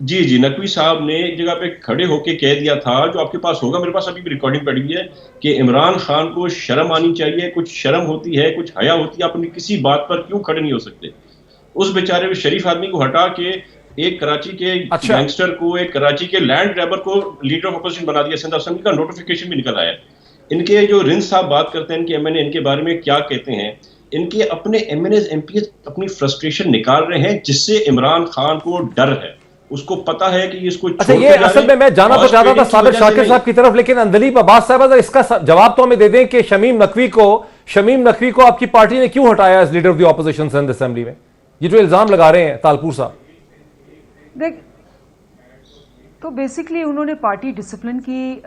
जी नकवी साहब ने एक जगह पे खड़े होके कह दिया था, जो आपके पास होगा, मेरे पास अभी भी रिकॉर्डिंग पड़ी हुई है, कि इमरान खान को शर्म आनी चाहिए, कुछ शर्म होती है, कुछ हया होती है, आप अपनी किसी बात पर क्यों खड़े नहीं हो सकते। उस बेचारे शरीफ आदमी को हटा के एक कराची के गैंगस्टर को, एक कराची के लैंड ग्रैबर को लीडर ऑफ अपोजिशन बना दिया। सिंध असेंबली का नोटिफिकेशन भी निकल आया। इनके जो रिंस साहब बात करते हैं, इनके एमएनए इनके बारे में क्या कहते हैं, इनके अपने एमएनए एमपीएस अपनी फ्रस्ट्रेशन निकाल रहे हैं, जिससे इमरान खान को डर है, उसको पता है कि इसको। अच्छा, ये असल में मैं जाना तो चाहता था साबिर शाकिर साहब की तरफ, लेकिन अंदलीब अब्बास साहब इसका जवाब तो हमें दे दें कि शमीम नकवी को आपकी पार्टी ने क्यों हटाया as leader of the opposition Sindh assembly में, ये जो इल्जाम लगा रहे हैं तालपुर साहब। देख, तो बेसिकली उन्होंने पार्टी डिसिप्लिन की,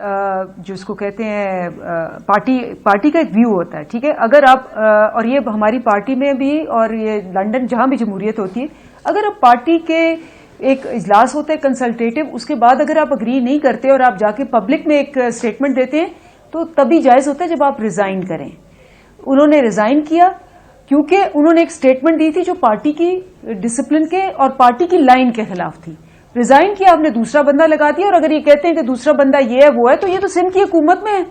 जो इसको कहते हैं, पार्टी का एक व्यू होता है, ठीक है। अगर आप और ये हमारी पार्टी में भी और ये लंदन जहां भी जमहूरियत होती है, अगर आप पार्टी के एक इजलास होता है कंसल्टेटिव, उसके बाद अगर आप अग्री नहीं करते और आप जाके पब्लिक में एक स्टेटमेंट देते हैं तो तभी जायज होता है जब आप रिजाइन करें। उन्होंने रिजाइन किया क्योंकि उन्होंने एक स्टेटमेंट दी थी जो पार्टी की डिसिप्लिन के और पार्टी की लाइन के खिलाफ थी। रिजाइन किया, आपने दूसरा बंदा लगा दिया, और अगर ये कहते हैं कि दूसरा बंदा ये है वो है, तो ये तो सिंध की हुकूमत में है,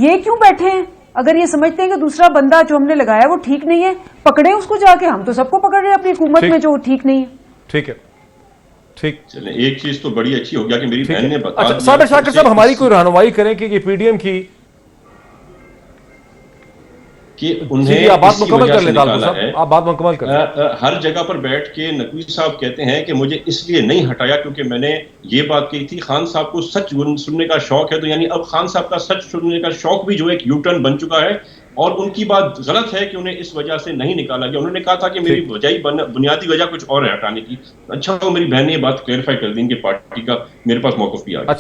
ये क्यों बैठे हैं? अगर ये समझते हैं कि दूसरा बंदा जो हमने लगाया वो ठीक नहीं है, पकड़े उसको जाके। हम तो सबको पकड़ रहे हैं अपनी हुकूमत में जो ठीक नहीं है। ठीक है, ठीक। चले, एक चीज तो बड़ी अच्छी हो गया कि मेरी बहन ने बता दिया। साबिर शाकिर साहब, हमारी कोई रहनुमाई करें कि ये पीडीएम की कि उन्हें आप बात मुकम्मल कर लें, आप बात मुकम्मल कर। हर जगह पर बैठ के नकवी साहब कहते हैं कि मुझे इसलिए नहीं हटाया क्योंकि मैंने ये बात कही थी। खान साहब को सच सुनने का शौक है, तो यानी अब खान साहब का सच सुनने का शौक भी जो एक यू टर्न बन चुका है, और उनकी बात गलत है कि उन्हें इस वजह से नहीं निकाला गया। उन्होंने कहा था कि मेरी बुनियादी वजह कुछ और है हटाने की। अच्छा, तो मेरी बहन ने ये बात क्लेरिफाई कर दी, इनकी पार्टी का मेरे पास मौक़िफ़ भी आ गया।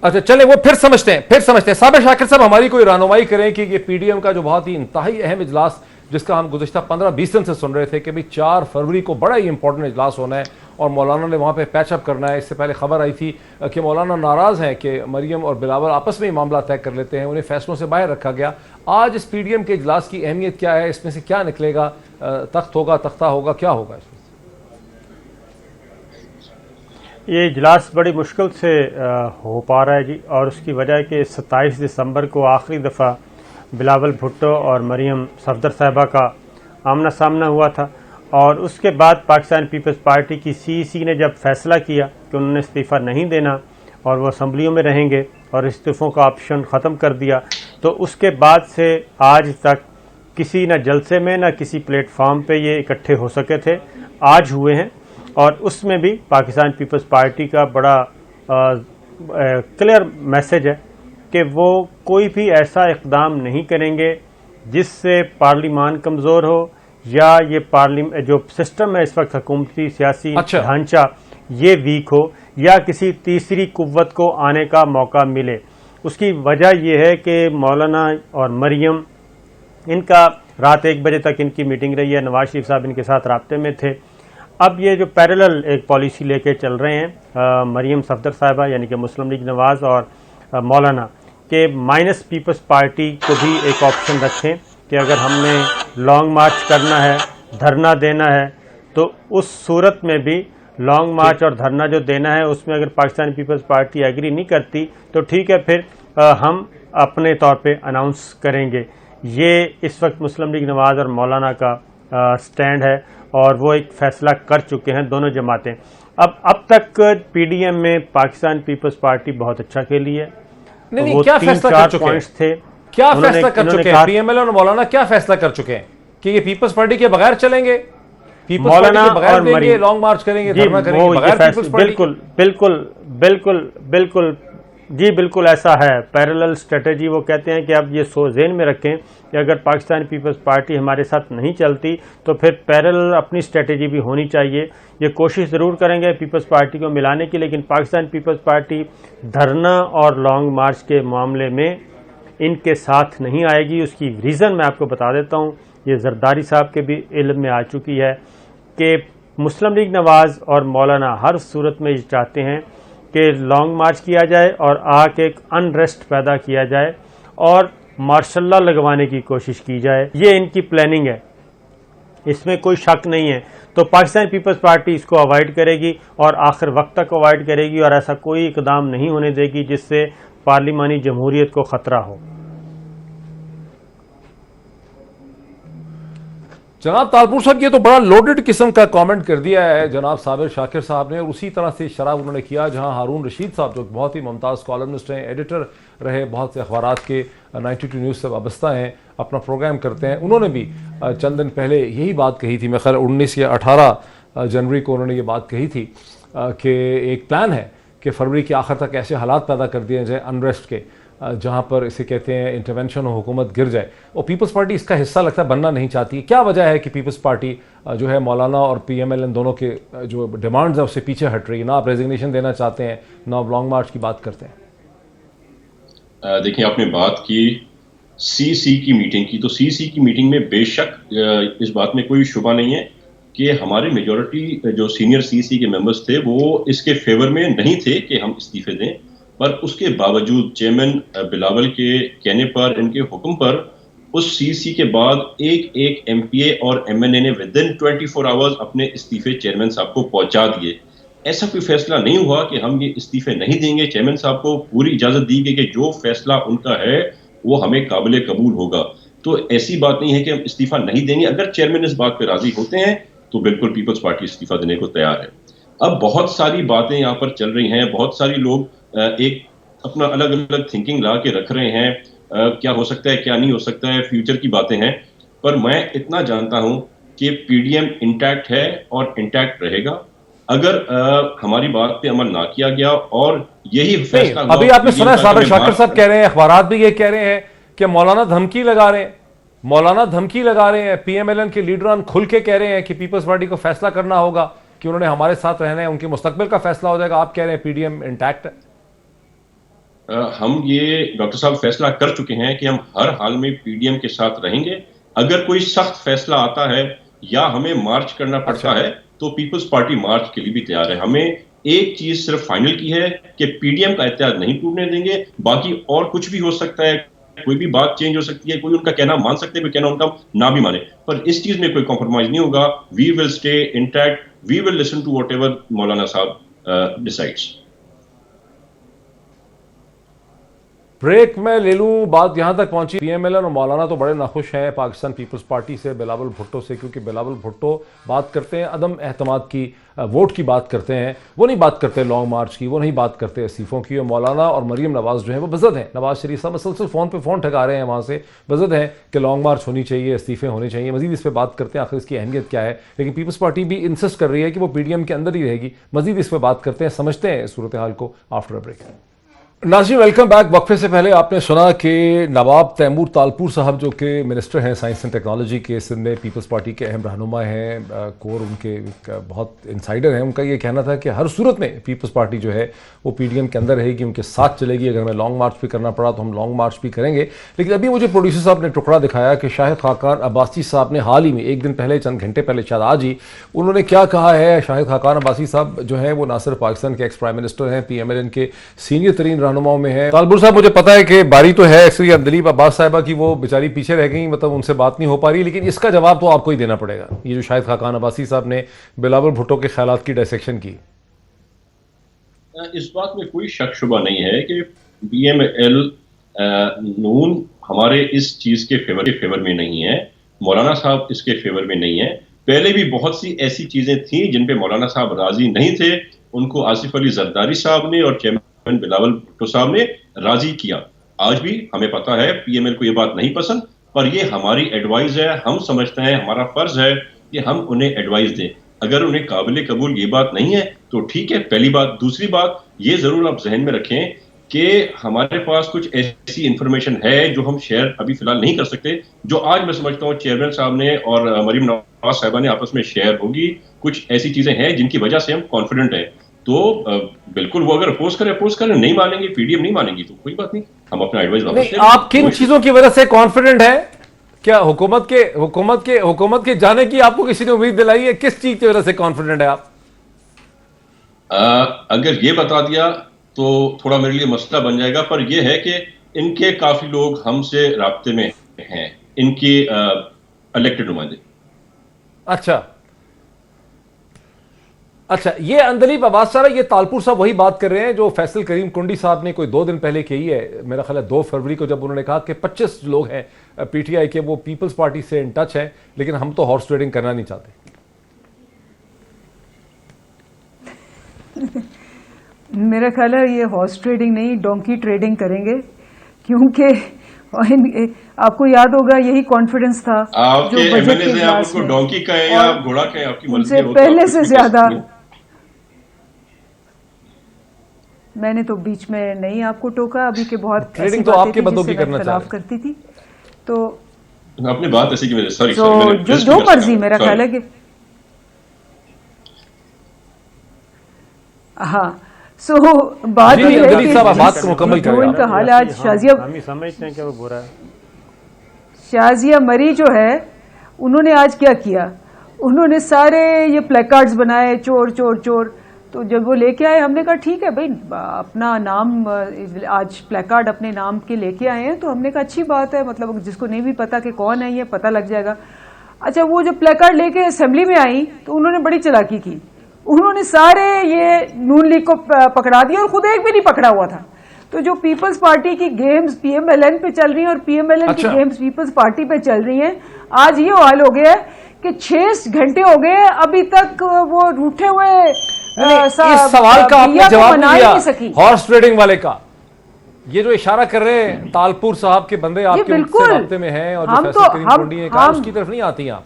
अच्छा, चले वो फिर समझते हैं। साबिर शाकिर साहब, हमारी कोई रहनुमाई करें कि ये पीडीएम का जो बहुत ही इंतहाई अहम इजलास, जिसका हम गुज़िश्ता 15-20 दिन से सुन रहे थे कि भाई 4 फरवरी को बड़ा ही इंपॉर्टेंट इजलास होना है और मौलाना ने वहाँ पे पैचअप करना है। इससे पहले खबर आई थी कि मौलाना नाराज़ हैं कि मरियम और बिलावल आपस में ही मामला तय कर लेते हैं, उन्हें फैसलों से बाहर रखा गया। आज इस पीडीएम के इजलास की अहमियत क्या है, इसमें से क्या निकलेगा? तख्त होगा, तख्ता होगा, क्या होगा इसमें? ये इजलास बड़ी मुश्किल से हो पा रहा है जी, और उसकी वजह है कि 27 दिसंबर को आखिरी दफ़ा बिलावल भुट्टो और मरियम सफदर साहिबा का आमना सामना हुआ था, और उसके बाद पाकिस्तान पीपल्स पार्टी की सीईसी ने जब फैसला किया कि उन्होंने इस्तीफ़ा नहीं देना और वो असम्बलियों में रहेंगे और इस्तीफ़ों का ऑप्शन ख़त्म कर दिया, तो उसके बाद से आज तक किसी न जलसे में न किसी प्लेटफॉर्म पे ये इकट्ठे हो सके थे, आज हुए हैं। और उसमें भी पाकिस्तान पीपल्स पार्टी का बड़ा क्लियर मैसेज है कि वो कोई भी ऐसा इक़दाम नहीं करेंगे जिससे पार्लिमान कमज़ोर हो या ये जो सिस्टम है इस वक्त हुकूमती सियासी ढांचा ये वीक हो या किसी तीसरी कुव्वत को आने का मौका मिले। उसकी वजह यह है कि मौलाना और मरियम, इनका रात 1 बजे तक इनकी मीटिंग रही है, नवाज शरीफ साहब इनके साथ राब्ते में थे। अब ये जो पैरेलल एक पॉलिसी लेके चल रहे हैं मरियम सफदर साहिबा यानी कि मुस्लिम लीग नवाज और मौलाना के माइनस पीपल्स पार्टी को भी एक ऑप्शन रखें कि अगर हमने लॉन्ग मार्च करना है, धरना देना है, तो उस सूरत में भी लॉन्ग मार्च और धरना जो देना है उसमें अगर पाकिस्तान पीपल्स पार्टी एग्री नहीं करती तो ठीक है, फिर हम अपने तौर पे अनाउंस करेंगे। ये इस वक्त मुस्लिम लीग नवाज और मौलाना का स्टैंड है और वो एक फैसला कर चुके हैं दोनों जमातें। अब तक पीडीएम में पाकिस्तान पीपल्स पार्टी बहुत अच्छा खेली है। नहीं, वो क्या फैसला कर चुके पॉइंट्स थे, क्या फैसला कर चुके हैं पीएमएल और मौलाना, क्या फैसला कर चुके हैं कि ये पीपल्स पार्टी के बगैर चलेंगे, पीपल्स पार्टी के बगैर देंगे, लॉन्ग मार्च करेंगे, धरना करेंगे बगैर पीपल्स पार्टी? बिल्कुल बिल्कुल बिल्कुल बिल्कुल जी बिल्कुल ऐसा है। पैरेलल स्ट्रेटेजी वो कहते हैं कि अब ये ज़हन में रखें कि अगर पाकिस्तान पीपल्स पार्टी हमारे साथ नहीं चलती तो फिर पैरेलल अपनी स्ट्रेटेजी भी होनी चाहिए। ये कोशिश ज़रूर करेंगे पीपल्स पार्टी को मिलाने की, लेकिन पाकिस्तान पीपल्स पार्टी धरना और लॉन्ग मार्च के मामले में इनके साथ नहीं आएगी। उसकी रीज़न मैं आपको बता देता हूँ, ये जरदारी साहब के भी इल्म में आ चुकी है कि मुस्लिम लीग नवाज और मौलाना हर सूरत में ये चाहते हैं कि लॉन्ग मार्च किया जाए और आके एक अनरेस्ट पैदा किया जाए और मार्शल लॉ लगवाने की कोशिश की जाए। ये इनकी प्लानिंग है, इसमें कोई शक नहीं है। तो पाकिस्तान पीपल्स पार्टी इसको अवॉइड करेगी और आखिर वक्त तक अवॉइड करेगी और ऐसा कोई इकदाम नहीं होने देगी जिससे पार्लिमानी जमहूरियत को खतरा हो। जनाब तालपुर साहब, ये तो बड़ा लोडेड किस्म का कमेंट कर दिया है जनाब साबिर शाकिर साहब ने, और उसी तरह से शराब उन्होंने किया जहां हारून रशीद साहब जो बहुत ही मुमताज़ कॉलमनिस्ट हैं, एडिटर रहे बहुत से अखबारात के, 92 न्यूज़ से वाबस्ता हैं, अपना प्रोग्राम करते हैं, उन्होंने भी चंद दिन पहले यही बात कही थी। मेरे ख्याल 19 या 18 जनवरी को उन्होंने ये बात कही थी कि एक प्लान है कि फरवरी के आखिर तक ऐसे हालात पैदा कर दिए जाए अनरेस्ट के जहां पर इसे कहते हैं इंटरवेंशन हो, हुकूमत गिर जाए। और पीपल्स पार्टी इसका हिस्सा लगता है बनना नहीं चाहती। क्या वजह है कि पीपल्स पार्टी जो है मौलाना और पीएमएल इन दोनों के जो डिमांड्स हैं उससे पीछे हट रही है? ना आप रेजिग्नेशन देना चाहते हैं, ना आप लॉन्ग मार्च की बात करते हैं। देखिए, आपने बात की सीसी की मीटिंग की, तो सीसी की मीटिंग में बेशक इस बात में कोई शुबा नहीं है कि हमारी मेजॉरिटी जो सीनियर सीसी के मेंबर्स थे वो इसके फेवर में नहीं थे कि हम इस्तीफे दें, पर उसके बावजूद चेयरमैन बिलावल के कहने पर, इनके हुक्म पर, उस सीसी के बाद एक एमपीए और एमएनए ने विद इन 24 आवर्स अपने इस्तीफे चेयरमैन साहब को पहुंचा दिए। ऐसा कोई फैसला नहीं हुआ कि हम ये इस्तीफे नहीं देंगे। चेयरमैन साहब को पूरी इजाजत दी गई कि जो फैसला उनका है वो हमें काबिल कबूल होगा। तो ऐसी बात नहीं है कि हम इस्तीफा नहीं देंगे। अगर चेयरमैन इस बात पर राजी होते हैं तो बिल्कुल पीपल्स पार्टी इस्तीफा देने को तैयार है। अब बहुत सारी बातें यहाँ पर चल रही हैं, बहुत सारे लोग एक अपना अलग अलग थिंकिंग ला के रख रहे हैं, क्या हो सकता है क्या नहीं हो सकता है, फ्यूचर की बातें हैं। पर मैं इतना जानता हूं कि पीडीएम इंटैक्ट है और इंटैक्ट रहेगा अगर हमारी बात पे अमल ना किया गया। और यही फैसला अभी आपने सुना है साबिर शाकिर साहब कह रहे हैं, अखबारात भी ये कह रहे हैं कि मौलाना धमकी लगा रहे हैं, मौलाना धमकी लगा रहे हैं। पीएमएलएन के लीडरान खुल के कह रहे हैं कि पीपल्स पार्टी को फैसला करना होगा कि उन्होंने हमारे साथ रहना है, उनके मुस्तकबिल का फैसला हो जाएगा। आप कह रहे हैं पीडीएम इंटैक्ट है। हम ये डॉक्टर साहब फैसला कर चुके हैं कि हम हर हाल में पीडीएम के साथ रहेंगे। अगर कोई सख्त फैसला आता है या हमें मार्च करना पड़ता है तो पीपल्स पार्टी मार्च के लिए भी तैयार है। हमें एक चीज सिर्फ फाइनल की है कि पीडीएम का इत्तेहाद नहीं टूटने देंगे। बाकी और कुछ भी हो सकता है, कोई भी बात चेंज हो सकती है, कोई उनका कहना मान सकते हैं, कोई कहना उनका ना भी माने, पर इस चीज में कोई कॉम्प्रोमाइज नहीं होगा। We will stay intact, we will listen to whatever मौलाना साहब डिसाइड्स। ब्रेक में ले लूं, बात यहां तक पहुंची पीएमएलएन और मौलाना तो बड़े नाखुश हैं पाकिस्तान पीपल्स पार्टी से, बिलावल भुट्टो से, क्योंकि बिलावल भुट्टो बात करते हैं अदम एहतमाद की, वोट की बात करते हैं, वो नहीं बात करते लॉन्ग मार्च की, वो नहीं बात करते इस्तीफों की। और मौलाना और मरीम नवाज जो है वो बजद हैं, नवाज शरीफ साहब मसलसल फ़ोन पे फ़ोन ठगा रहे हैं वहाँ से, बजद हैं कि लॉन्ग मार्च होनी चाहिए, इस्तीफे होने चाहिए। मजीद इस पर बात करते हैं आखिर इसकी अहमियत क्या है, लेकिन पीपल्स पार्टी भी इंसिस्ट कर रही है कि वो पीडीएम के अंदर ही रहेगी। मजीद इस पर बात करते हैं, समझते हैं सूरत हाल को आफ्टर अ ब्रेक। नाज़रीन वेलकम बैक। वक्फे से पहले आपने सुना कि नवाब तैमूर तालपुर साहब जो कि मिनिस्टर हैं साइंस एंड टेक्नोलॉजी के, सिंध में पीपल्स पार्टी के अहम रहनुमा हैं, कोर उनके बहुत इंसाइडर हैं, उनका ये कहना था कि हर सूरत में पीपल्स पार्टी जो है वो पीडीएम के अंदर रहेगी, उनके साथ चलेगी। अगर हमें लॉन्ग मार्च भी करना पड़ा तो हम लॉन्ग मार्च भी करेंगे। लेकिन अभी मुझे प्रोड्यूसर साहब ने टुकड़ा दिखाया कि शाहिद खाकान अब्बासी साहब ने हाल ही में, एक दिन पहले, चंद घंटे पहले, शायद आज ही, उन्होंने क्या कहा है। शाहिद खाकान अब्बासी साहब जो हैं वो ना सिर्फ पाकिस्तान के एक्स प्राइम मिनिस्टर हैं, पीएमएलएन के सीनियर तरीन रहनुमाओं में हैं। तालपुर साहब, मुझे पता है कि बारी तो है एक्चुअली अब्दुलीब अब्बास साहिबा की, वो बेचारी पीछे रह गई, मतलब उनसे बात नहीं हो पा रही, लेकिन इसका जवाब तो आपको ही देना पड़ेगा। ये जो शाहिद खाकान अब्बासी साहब ने बिलावल भुट्टो के ख्यालात की डायसेक्शन की, इस बात में कोई शक शुबा नहीं है कि पीएमएल नून हमारे इस चीज के फेवर में नहीं है, मौलाना साहब इसके फेवर में नहीं है। पहले भी बहुत सी ऐसी चीजें थी जिन पे मौलाना साहब राजी नहीं थे, उनको आसिफ अली जरदारी साहब ने और चेयरमैन बिलावल भुट्टो साहब ने राजी किया। आज भी हमें पता है पीएमएल को ये बात नहीं पसंद, पर ये हमारी एडवाइस है। हम समझते हैं हमारा फर्ज है कि हम उन्हें एडवाइस दें। अगर उन्हें काबिल कबूल ये बात नहीं है तो ठीक है, पहली बात। दूसरी बात ये जरूर आप जहन में रखें कि हमारे पास कुछ ऐसी इंफॉर्मेशन है जो हम शेयर अभी फिलहाल नहीं कर सकते, जो आज मैं समझता हूँ चेयरमैन साहब ने और मरीम नवाज साहिबा ने आपस में शेयर होगी। कुछ ऐसी चीजें हैं जिनकी वजह से हम कॉन्फिडेंट हैं। तो बिल्कुल वो अगर अपोज करें, नहीं मानेंगे, पीडीएम नहीं मानेंगी तो कोई बात नहीं, हम अपना एडवाइस वापस लेंगे। आप किन चीजों की वजह से कॉन्फिडेंट है? क्या हुकूमत के जाने की आपको किसी ने उम्मीद दिलाई है? किस चीज की वजह से कॉन्फिडेंट है आप? अगर ये बता दिया तो थोड़ा मेरे लिए मसला बन जाएगा, पर यह है कि इनके काफी लोग हमसे राब्ते में हैं, इनके इलेक्टेड नुमाइंदे। अच्छा, ये अंदलीब अब्बास साहब, ये तालपुर साहब वही बात कर रहे हैं जो फैसल करीम कुंडी साहब ने कोई 2 दिन पहले कही है, मेरा ख्याल है 2 फरवरी को, जब उन्होंने कहा कि 25 लोग हैं पीटीआई के, वो पीपल्स पार्टी से इन टच है, लेकिन हम तो हॉर्स ट्रेडिंग करना नहीं चाहते। मेरा ख्याल है ये हॉर्स ट्रेडिंग नहीं, डोंकी ट्रेडिंग करेंगे, क्योंकि आपको याद होगा यही कॉन्फिडेंस था जो बजट के इजलास में, डोंकी कहें या घोड़ा कहें, आपकी मर्जी है, पहले से ज्यादा। मैंने तो बीच में नहीं आपको टोका, अभी के बहुत ट्रेडिंग तो आपके बंदों की करना खिलाफ करती थी, तो अपनी बात ऐसी की वजह, सॉरी जो मर्जी, मेरा ख्याल है कि हाँ। सो बात जो इनका हाल है आज, शाजिया, हम ही समझते हैं कि वो बुरा है। शाजिया मरी जो है, उन्होंने आज क्या किया, उन्होंने सारे ये प्लेकार्ड्स बनाए, चोर चोर चोर। तो जब वो लेके आए, हमने कहा ठीक है भाई, अपना नाम आज प्लेकार्ड अपने नाम के लेके आए हैं, तो हमने कहा अच्छी बात है, मतलब जिसको नहीं भी पता कि कौन है ये पता लग जाएगा। अच्छा, वो जब प्लेकार्ड लेके असेंबली में आई तो उन्होंने बड़ी चालाकी की, उन्होंने सारे ये नून लीग को पकड़ा दिया और खुद एक भी नहीं पकड़ा हुआ था। तो जो पीपल्स पार्टी की गेम्स पीएमएलएन पे चल रही है और पीएमएलएन की गेम्स पीपल्स पार्टी पे चल रही हैं, आज ये हाल हो गया है कि 6 घंटे हो गए अभी तक वो रूठे हुए इस सवाल का आपने जवाब नहीं दिया हॉर्स ट्रेडिंग वाले का। ये जो इशारा कर रहे हैं तालपुर साहब के बंदे आपके रास्ते में हैं और जो फैसल करीम कुंडी ने कहा, उसकी तरफ नहीं आती आप।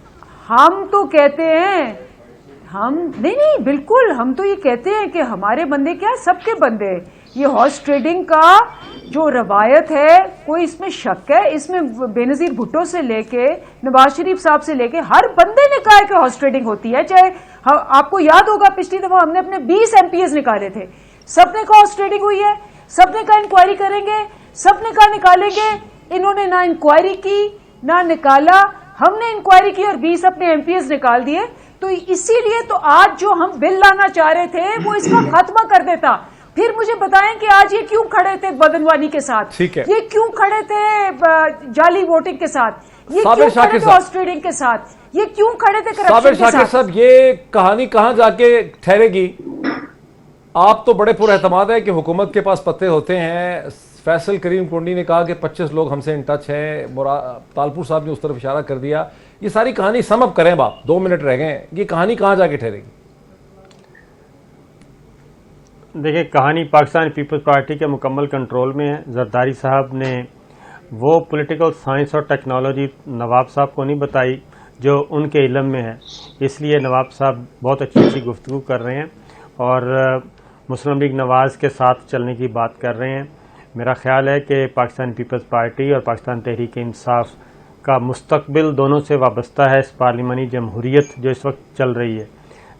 हम तो कहते हैं, हम नहीं, बिल्कुल हम तो ये कहते हैं कि हमारे बंदे क्या, सबके बंदे। ये हॉर्स ट्रेडिंग का जो रवायत है, कोई इसमें शक है? इसमें बेनजीर भुट्टो से लेके नवाज शरीफ साहब से लेके हर बंदे ने कहा है कि हॉर्स ट्रेडिंग होती है। चाहे आपको याद होगा पिछली दफा हमने अपने 20 एमपीएस निकाले थे, सबने कहा हॉर्स ट्रेडिंग हुई है, सबने कहा इंक्वायरी करेंगे, सबने कहा निकालेंगे। इन्होंने ना इंक्वायरी की ना निकाला, हमने इंक्वायरी की और 20 अपने एमपीएस निकाल दिए। तो इसीलिए तो आज जो हम बिल लाना चाह रहे थे वो इसका खात्मा कर देता। फिर मुझे बताएं कि आज ये क्यों खड़े थे बदनवानी के साथ, ये क्यों खड़े थे जाली वोटिंग के साथ, ये क्यों खड़े थे हॉर्स ट्रेडिंग के साथ, ये क्यों खड़े थे करप्शन के साथ। साहब, ये कहानी कहां जाके ठहरेगी? आप तो बड़े पुरएतमाद है कि हुकूमत के पास पत्ते होते हैं, फैसल करीम कुंडी ने कहा कि 25 लोग हमसे इन टच हैं, तालपुर साहब ने उस तरफ इशारा कर दिया। ये सारी कहानी सम अप करें बाप, 2 मिनट रह गए हैं, ये कहानी कहाँ जाके ठहरेगी? देखिए, कहानी पाकिस्तान पीपल्स पार्टी के मुकम्मल कंट्रोल में है। जरदारी साहब ने वो पॉलिटिकल साइंस और टेक्नोलॉजी नवाब साहब को नहीं बताई जो उनके इल्म में है, इसलिए नवाब साहब बहुत अच्छी गुफ्तगू कर रहे हैं और मुस्लिम लीग नवाज़ के साथ चलने की बात कर रहे हैं। मेरा ख्याल है कि पाकिस्तान पीपल्स पार्टी और पाकिस्तान तहरीक इंसाफ का मुस्तकबिल दोनों से वाबस्ता है इस पार्लिमानी जमहूरियत जो इस वक्त चल रही है।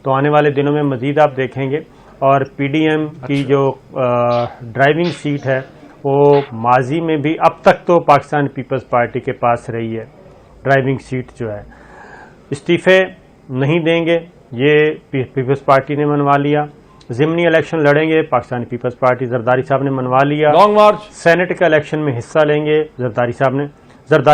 तो आने वाले दिनों में मज़ीद आप देखेंगे। और पीडीएम की जो ड्राइविंग सीट है वो माजी में भी अब तक तो पाकिस्तान पीपल्स पार्टी के पास रही है। ड्राइविंग सीट जो है, इस्तीफे नहीं देंगे, ये पीपल्स पार्टी ने मनवा लिया। ज़िमनी इलेक्शन लड़ेंगे, पाकिस्तान पीपल्स पार्टी, जरदारी साहब ने मनवा लिया। लॉन्ग मार्च, सेनेट का इलेक्शन में हिस्सा लेंगे, जरदारी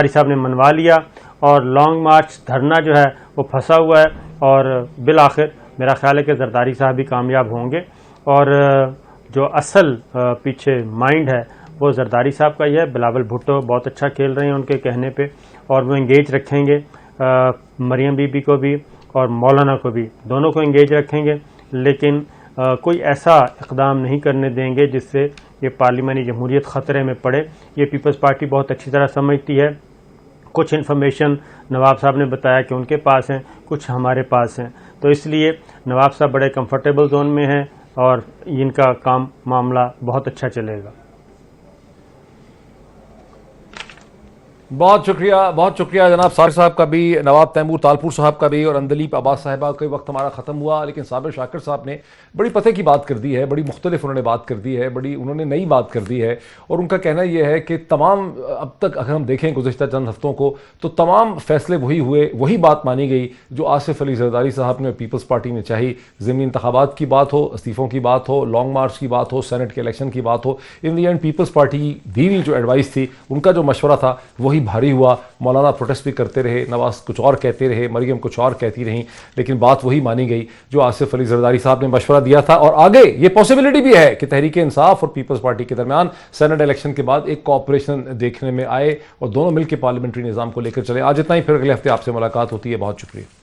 साहब ने मनवा लिया। और लॉन्ग मार्च धरना जो है वो फंसा हुआ है और बिल आखिर मेरा ख्याल है कि जरदारी साहब भी कामयाब होंगे। और जो असल पीछे माइंड है वो जरदारी साहब का ही है। बिलावल भुट्टो बहुत अच्छा खेल रहे हैं उनके कहने पे, और वो इंगेज रखेंगे मरियम बीबी को भी और मौलाना को भी, दोनों को इंगेज रखेंगे। लेकिन कोई ऐसा इक़दाम नहीं करने देंगे जिससे ये पार्लिमानी जमहूरियत ख़तरे में पड़े। ये पीपल्स पार्टी बहुत अच्छी तरह समझती है। कुछ इन्फॉर्मेशन नवाब साहब ने बताया कि उनके पास हैं, कुछ हमारे पास हैं, तो इसलिए नवाब साहब बड़े कंफर्टेबल जोन में हैं और इनका काम मामला बहुत अच्छा चलेगा। बहुत शुक्रिया जनाब साकिर साहब का भी, नवाब तैमूर तालपुर साहब का भी और अंदलीप अब्बास साहिबा का वक्त हमारा ख़त्म हुआ। लेकिन साबिर शाकिर साहब ने बड़ी पते की बात कर दी है, बड़ी मुख्तलिफ उन्होंने बात कर दी है, बड़ी उन्होंने नई बात कर दी है। और उनका कहना यह है कि तमाम अब तक अगर हम देखें गुज़िश्ता चंद हफ्तों को, तो तमाम फैसले वही हुए, वही बात मानी गई जो आसिफ अली जरदारी साहब ने पीपल्स पार्टी ने चाही। ज़िमनी इंतखाबात की बात हो, इस्तीफ़ों की बात हो, लॉन्ग मार्च की बात हो, सेनेट के इलेक्शन की बात हो, इन दी एंड पीपल्स पार्टी की दी हुई जो एडवाइस थी, उनका जो मशवरा था वही भारी हुआ। मौलाना प्रोटेस्ट भी करते रहे, नवाज कुछ और कहते रहे, मरियम कुछ और कहती रहीं, लेकिन बात वही मानी गई जो आसिफ अली जरदारी साहब ने मशवरा दिया था। और आगे ये पॉसिबिलिटी भी है कि तहरीक इंसाफ और पीपल्स पार्टी के दरमियान सेनेट इलेक्शन के बाद एक कोऑपरेशन देखने में आए और दोनों मिलकर पार्लियामेंट्री निज़ाम को लेकर चले। आज इतना ही, फिर अगले हफ्ते आपसे मुलाकात होती है। बहुत शुक्रिया।